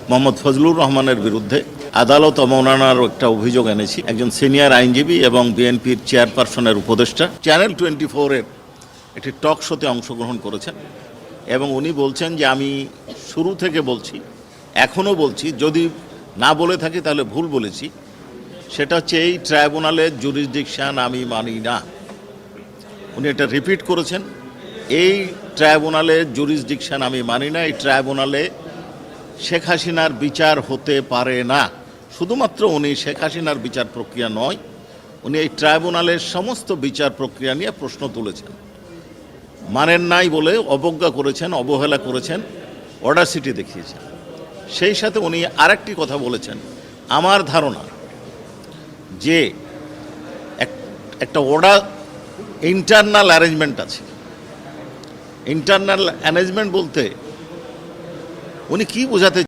মোহাম্মদ ফজলুর রহমানের বিরুদ্ধে আদালত অবমাননার একটা অভিযোগ এনেছি। একজন সিনিয়র আইনজীবী এবং বিএনপির চেয়ারপারসনের উপদেষ্টা চ্যানেল 24-এর একটি টক শোতে অংশগ্রহণ করেছেন এবং উনি বলছেন যে আমি শুরু থেকে বলছি, এখনও বলছি, যদি না বলে থাকি তাহলে ভুল বলেছি, সেটা হচ্ছে এই ট্রাইব্যুনালের জুরিসডিকশন আমি মানি না। উনি এটা রিপিট করেছেন, এই ট্রাইব্যুনালের জুরিসডিকশন আমি মানি না, এই ট্রাইব্যুনালে শেখ হাসিনার বিচার হতে পারে না। শুধুমাত্র উনি শেখ হাসিনার বিচার প্রক্রিয়া নয়, উনি এই ট্রাইব্যুনালের সমস্ত বিচার প্রক্রিয়া নিয়ে প্রশ্ন তুলেছেন। মানেন নাই বলে অবজ্ঞা করেছেন, অবহেলা করেছেন, অডাসিটি দেখিয়েছেন। সেই সাথে উনি আরেকটি কথা বলেছেন, আমার ধারণা যে একটা ইন্টারনাল অ্যারেঞ্জমেন্ট আছে। ইন্টারনাল অ্যারেঞ্জমেন্ট বলতে উনি কি বোঝাতে